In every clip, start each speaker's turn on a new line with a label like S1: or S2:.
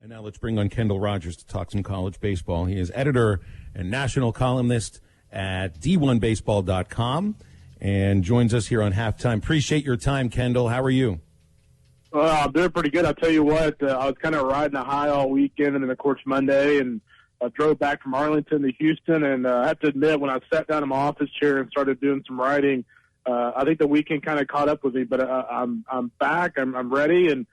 S1: And now let's bring on Kendall Rogers to talk some college baseball. He is editor and national columnist at D1Baseball.com and joins us here on Halftime. Appreciate your time, Kendall. How are you?
S2: I'm doing pretty good. I'll tell you what, I was kind of riding a high all weekend, and then, of course, Monday, and I drove back from Arlington to Houston. And I have to admit, when I sat down in my office chair and started doing some writing, I think the weekend kind of caught up with me. But I'm back. I'm ready. And,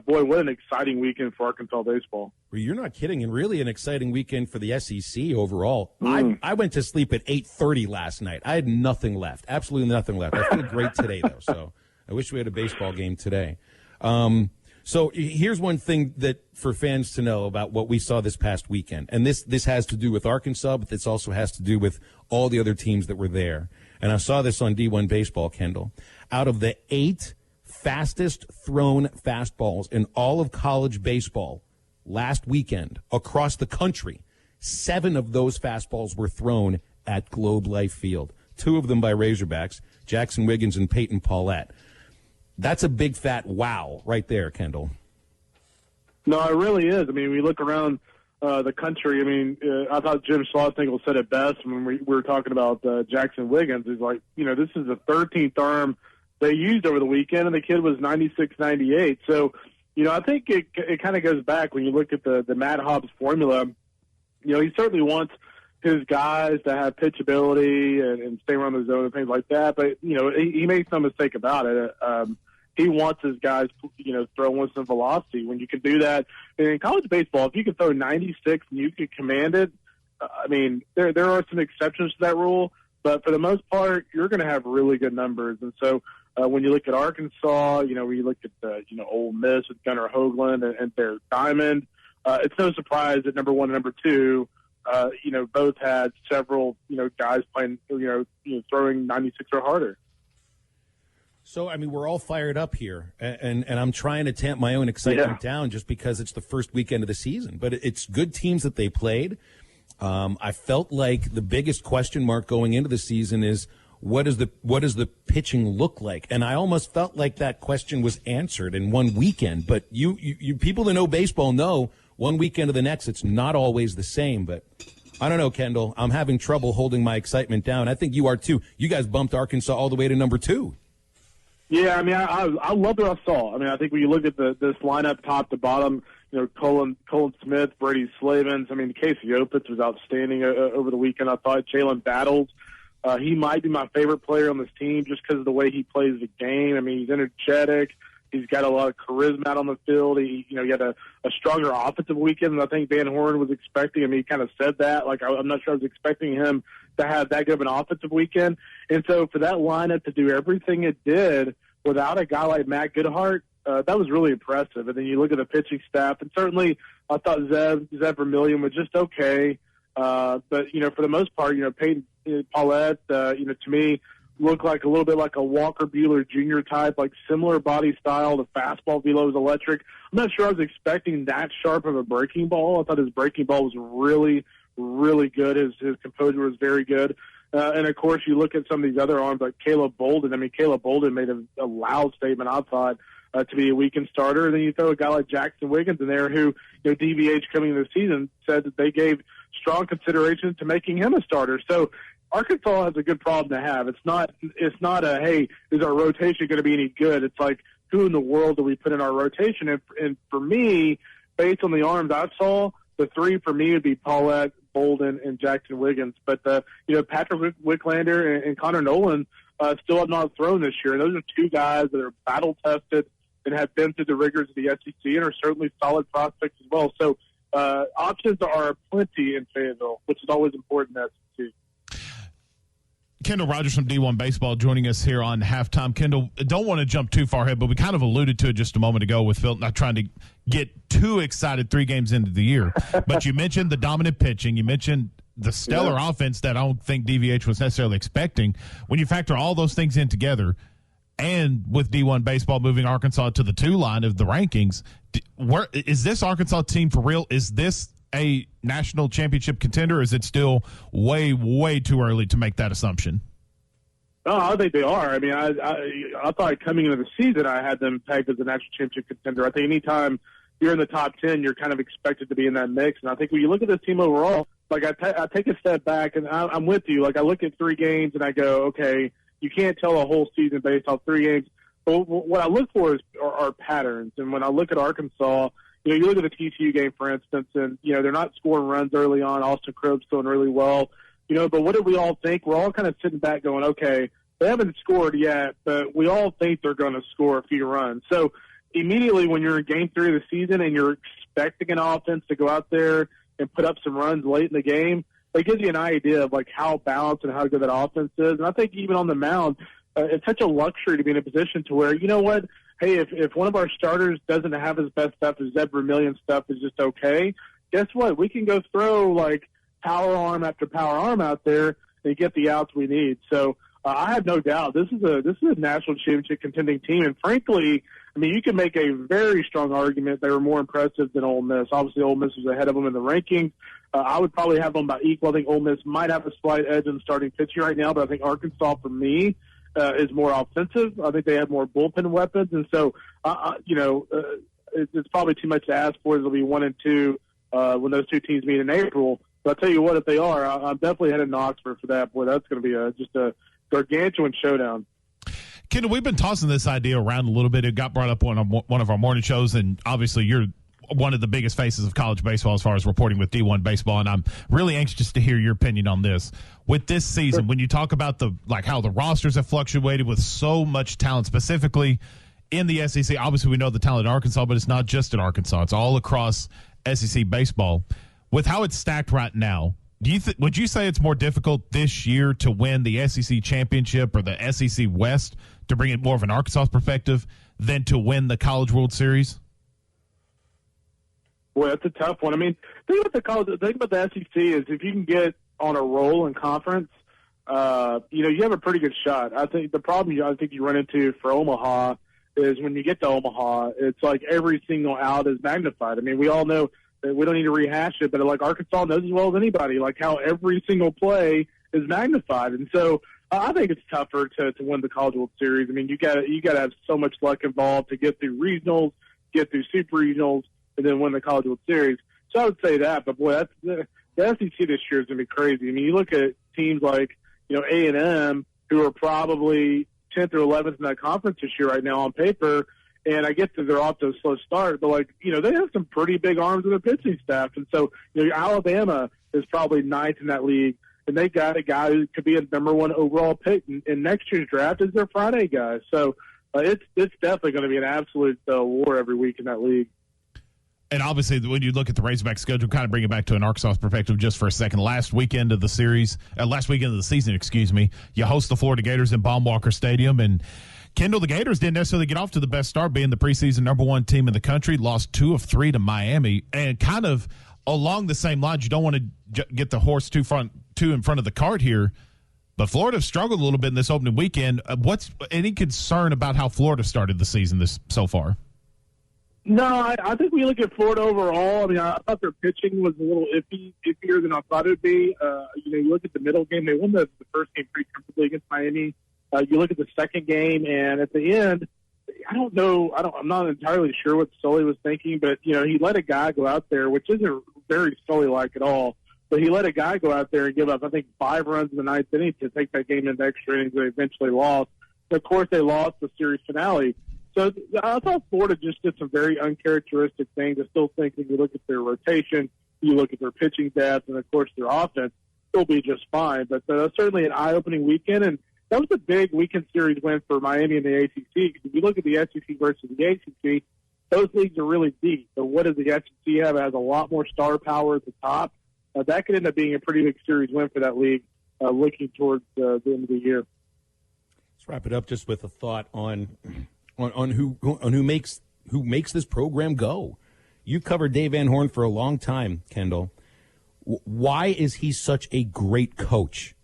S2: boy, what an exciting weekend for Arkansas baseball.
S1: Well, you're not kidding. And really an exciting weekend for the SEC overall. I went to sleep at 8:30 last night. I had nothing left, absolutely nothing left. I feel great today, though. So I wish we had a baseball game today. So here's one thing that for fans to know about what we saw this past weekend. And this has to do with Arkansas, but this also has to do with all the other teams that were there. And I saw this on D1 Baseball, Kendall. Out of the 8 fastest thrown fastballs in all of college baseball last weekend across the country, 7 of those fastballs were thrown at Globe Life Field. 2 of them by Razorbacks, Jackson Wiggins and Peyton Paulette. That's a big fat wow right there, Kendall.
S2: No, it really is. I mean, we look around the country. I mean, I thought Jim Schlossnagle said it best when we were talking about Jackson Wiggins. He's like, this is the 13th arm they used over the weekend, and the kid was 96, 98. So, I think it kind of goes back when you look at the Matt Hobbs formula. He certainly wants his guys to have pitchability and stay around the zone and things like that. But, he made some mistake about it. He wants his guys, throwing with some velocity. When you can do that in college baseball, if you can throw 96 and you can command it, I mean, there are some exceptions to that rule, but for the most part, you're going to have really good numbers. And so when you look at Arkansas, when you look at Ole Miss with Gunnar Hoagland and their Diamond, it's no surprise that number 1 and number 2, both had several guys playing, throwing 96 or harder.
S1: So, I mean, we're all fired up here, and I'm trying to tamp my own excitement down just because it's the first weekend of the season. But it's good teams that they played. I felt like the biggest question mark going into the season is what does the pitching look like? And I almost felt like that question was answered in one weekend. But you people that know baseball know one weekend to the next, it's not always the same. But I don't know, Kendall. I'm having trouble holding my excitement down. I think you are too. You guys bumped Arkansas all the way to number 2.
S2: Yeah, I mean, I love what I saw. I mean, I think when you look at this lineup top to bottom, Colin Smith, Brady Slavens. I mean, Casey Opitz was outstanding over the weekend. I thought Jalen Battles, he might be my favorite player on this team just because of the way he plays the game. I mean, he's energetic. He's got a lot of charisma out on the field. He had a stronger offensive weekend than I think Van Horn was expecting. I mean, he kind of said that. Like, I'm not sure I was expecting him to have that good of an offensive weekend. And so for that lineup to do everything it did without a guy like Matt Goodhart, that was really impressive. And then you look at the pitching staff, and certainly I thought Zeb Vermillion was just okay. But, for the most part, Peyton Paulette, to me, looked like a little bit like a Walker Buehler Jr. type, like similar body style. The fastball velo was electric. I'm not sure I was expecting that sharp of a breaking ball. I thought his breaking ball was really, really good. His composure was very good. And, of course, you look at some of these other arms like Caleb Bolden. I mean, Caleb Bolden made a loud statement, I thought, to be a weekend starter. And then you throw a guy like Jackson Wiggins in there who, DVH coming into the season said that they gave strong consideration to making him a starter. So Arkansas has a good problem to have. It's not a, hey, is our rotation going to be any good? It's like, who in the world do we put in our rotation? And for me, based on the arms I saw, the 3 for me would be Paulette, Bolden, and Jackson Wiggins. But, Patrick Wicklander and Connor Nolan still have not thrown this year. And those are 2 guys that are battle-tested and have been through the rigors of the SEC and are certainly solid prospects as well. So options are plenty in Fayetteville, which is always important in the SEC.
S3: Kendall Rogers from D1 Baseball joining us here on Halftime. Kendall, don't want to jump too far ahead, but we kind of alluded to it just a moment ago with Phil not trying to get too excited 3 games into the year. But you mentioned the dominant pitching. You mentioned the stellar offense that I don't think DVH was necessarily expecting. When you factor all those things in together, and with D1 Baseball moving Arkansas to the 2 line of the rankings, where is this Arkansas team for real? Is this a national championship contender, or is it still way, way too early to make that assumption?
S2: Oh, I think they are. I mean, I thought coming into the season I had them pegged as a national championship contender. I think anytime you're in the top 10, you're kind of expected to be in that mix. And I think when you look at this team overall, like I take a step back, and I'm with you. Like I look at 3 games and I go, okay, you can't tell a whole season based off 3 games. But what I look for are patterns. And when I look at Arkansas, you look at the TCU game, for instance, and, they're not scoring runs early on. Austin Crope's doing really well. But what did we all think? We're all kind of sitting back going, okay, they haven't scored yet, but we all think they're going to score a few runs. So immediately when you're in game 3 of the season and you're expecting an offense to go out there and put up some runs late in the game, it gives you an idea of, like, how balanced and how good that offense is. And I think even on the mound, it's such a luxury to be in a position to where, you know what, hey, if one of our starters doesn't have his best stuff, his Zed Vermillion stuff is just okay, guess what? We can go throw, like, power arm after power arm out there and get the outs we need. So I have no doubt this is a national championship contending team. And frankly, I mean, you can make a very strong argument they were more impressive than Ole Miss. Obviously, Ole Miss is ahead of them in the rankings. I would probably have them about equal. I think Ole Miss might have a slight edge in starting pitching right now, but I think Arkansas, for me, is more offensive. I think they have more bullpen weapons. And so, it's probably too much to ask for. It'll be 1 and 2 when those 2 teams meet in April. But I'll tell you what, if they are, I'm definitely headed to Oxford for that. Boy, that's going to be just a gargantuan showdown.
S3: Kendall, we've been tossing this idea around a little bit. It got brought up on one of our morning shows, and obviously you're one of the biggest faces of college baseball as far as reporting with D1 baseball, and I'm really anxious to hear your opinion on this. With this season, when you talk about how the rosters have fluctuated with so much talent, specifically in the SEC, obviously we know the talent in Arkansas, but it's not just in Arkansas. It's all across SEC baseball. With how it's stacked right now, would you say it's more difficult this year to win the SEC championship or the SEC West, to bring it more of an Arkansas perspective, than to win the College World Series?
S2: Boy, that's a tough one. I mean, the thing about the SEC is if you can get on a roll in conference, you have a pretty good shot. I think the problem you run into for Omaha is when you get to Omaha, it's like every single out is magnified. I mean, we all know that we don't need to rehash it, but like Arkansas knows as well as anybody, like how every single play is magnified. And so I think it's tougher to win the College World Series. I mean, you got to have so much luck involved to get through regionals, get through super regionals, and then win the College World Series. So I would say that, but boy, the SEC this year is going to be crazy. I mean, you look at teams like, A&M, who are probably 10th or 11th in that conference this year right now on paper, and I get that they're off to a slow start, but they have some pretty big arms in their pitching staff. And so, Alabama is probably 9th in that league, and they got a guy who could be a number 1 overall pick in next year's draft is their Friday guy. So it's definitely going to be an absolute war every week in that league.
S3: And obviously, when you look at the Razorback schedule, kind of bring it back to an Arkansas perspective just for a second. Last weekend of the season, you host the Florida Gators in Baum-Walker Stadium. And Kendall, the Gators didn't necessarily get off to the best start, being the preseason number 1 team in the country, lost 2 of 3 to Miami. And kind of along the same lines, you don't want to get the horse too in front of the cart here, but Florida struggled a little bit in this opening weekend. What's any concern about how Florida started the season so far?
S2: No, I think we look at Florida overall. I mean, I thought their pitching was a little iffier than I thought it would be. You look at the middle game; they won the first game pretty comfortably against Miami. You look at the second game, and at the end, I don't know. I'm not entirely sure what Sully was thinking, but he let a guy go out there, which isn't very Sully-like at all. But he let a guy go out there and give up, I think, 5 runs in the 9th inning to take that game into extra innings. They eventually lost. Of course, they lost the series finale. So I thought Florida just did some very uncharacteristic things. I still think when you look at their rotation, you look at their pitching depth, and, of course, their offense, they'll be just fine. But certainly an eye-opening weekend, and that was a big weekend series win for Miami and the ACC. Because if you look at the SEC versus the ACC, those leagues are really deep. So what does the SEC have? It has a lot more star power at the top. That could end up being a pretty big series win for that league looking towards the end of the year.
S1: Let's wrap it up just with a thought on who makes this program go. You've covered Dave Van Horn for a long time, Kendall. Why is he such a great coach?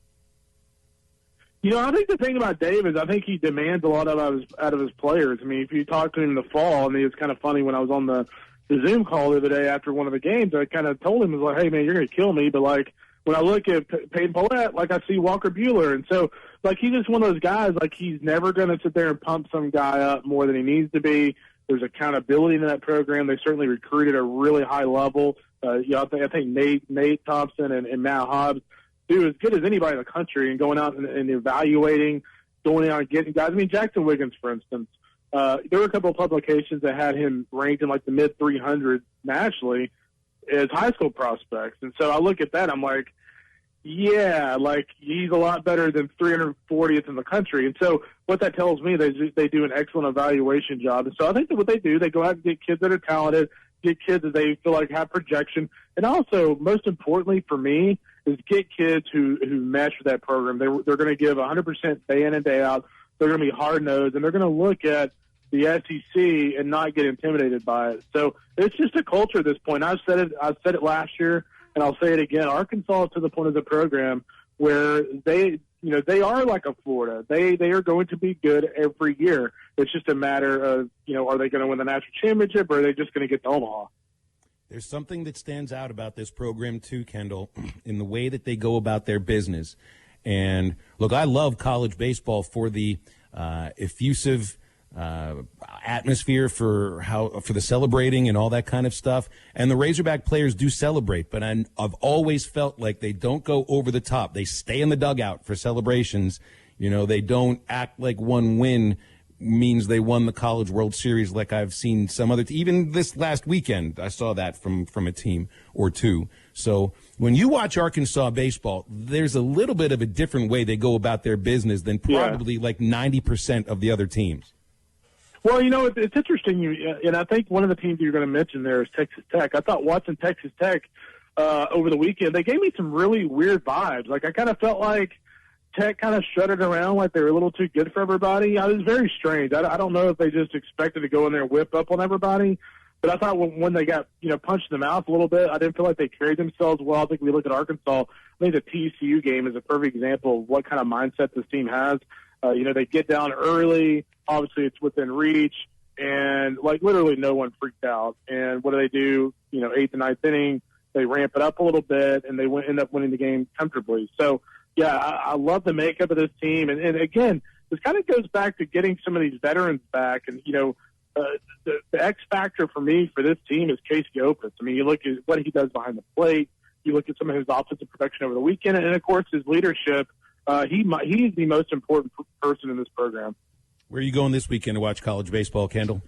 S2: I think the thing about Dave is I think he demands a lot out of his players. I mean, if you talk to him in the fall, it's kind of funny when I was on the Zoom call the other day after one of the games, I kind of told him, I was like, hey, man, you're going to kill me. But, when I look at Peyton Paulette, I see Walker Buehler. And so, he's just one of those guys, he's never going to sit there and pump some guy up more than he needs to be. There's accountability in that program. They certainly recruited at a really high level. I think Nate Thompson and Matt Hobbs do as good as anybody in the country and going out and evaluating, going out and getting guys. I mean, Jackson Wiggins, for instance, there were a couple of publications that had him ranked in like the mid 300s nationally as high school prospects. And so I look at that, I'm like, yeah, like he's a lot better than 340th in the country. And so what that tells me, they do an excellent evaluation job. And so I think that what they do, they go out and get kids that are talented, get kids that they feel like have projection. And also, most importantly for me, is get kids who mesh with that program. They're going to give 100% day in and day out. They're going to be hard-nosed, and they're going to look at the SEC and not get intimidated by it. So it's just a culture at this point. I said it last year, and I'll say it again. Arkansas is to the point of the program where they are like a Florida. They are going to be good every year. It's just a matter of, are they going to win the national championship, or are they just going to get to Omaha?
S1: There's something that stands out about this program too, Kendall, in the way that they go about their business. And look, I love college baseball for the effusive atmosphere, for the celebrating and all that kind of stuff. And the Razorback players do celebrate, but I've always felt like they don't go over the top. They stay in the dugout for celebrations. They don't act like one win means they won the College World Series like I've seen some other even this last weekend I saw that from a team or two. So when you watch Arkansas baseball, there's a little bit of a different way they go about their business than probably like 90% of the other teams.
S2: Well, it's interesting, and I think one of the teams you're going to mention there is Texas Tech. I thought watching Texas Tech over the weekend, they gave me some really weird vibes. Like I kind of felt like Tech kind of shuttered around like they were a little too good for everybody. It was very strange. I don't know if they just expected to go in there and whip up on everybody, but I thought when they got punched in the mouth a little bit, I didn't feel like they carried themselves well. I think we look at Arkansas. I think the TCU game is a perfect example of what kind of mindset this team has. They get down early. Obviously, it's within reach, and like literally no one freaked out. And what do? 8th and 9th inning, they ramp it up a little bit, and they end up winning the game comfortably. So. Yeah, I love the makeup of this team. And again, this kind of goes back to getting some of these veterans back. And, the X factor for me for this team is Casey Opitz. I mean, you look at what he does behind the plate. You look at some of his offensive production over the weekend. And, of course, his leadership. He's the most important person in this program.
S1: Where are you going this weekend to watch college baseball, Kendall?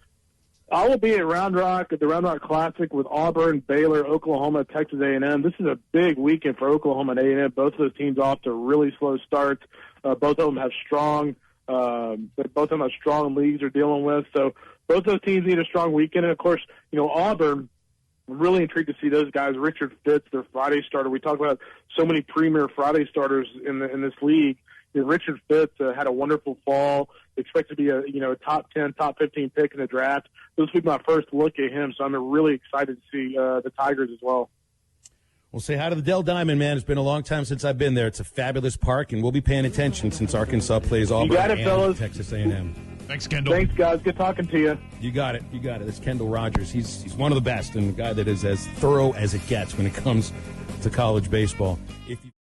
S2: I will be at Round Rock at the Round Rock Classic with Auburn, Baylor, Oklahoma, Texas A&M. This is a big weekend for Oklahoma and A&M. Both of those teams off to really slow starts. Both of them have strong leagues they're dealing with. So both those teams need a strong weekend. And of course, Auburn. I'm really intrigued to see those guys. Richard Fitz, their Friday starter. We talk about so many premier Friday starters in this league. Richard Fitz had a wonderful fall. Expected to be a top 10, top 15 pick in the draft. This will be my first look at him, so I'm really excited to see the Tigers as well.
S1: Well, say hi to the Dell Diamond, man. It's been a long time since I've been there. It's a fabulous park, and we'll be paying attention since Arkansas plays Auburn and Texas A&M.
S3: Thanks, Kendall.
S2: Thanks, guys. Good talking to you.
S1: You got it. It's Kendall Rogers. He's one of the best and the guy that is as thorough as it gets when it comes to college baseball. If you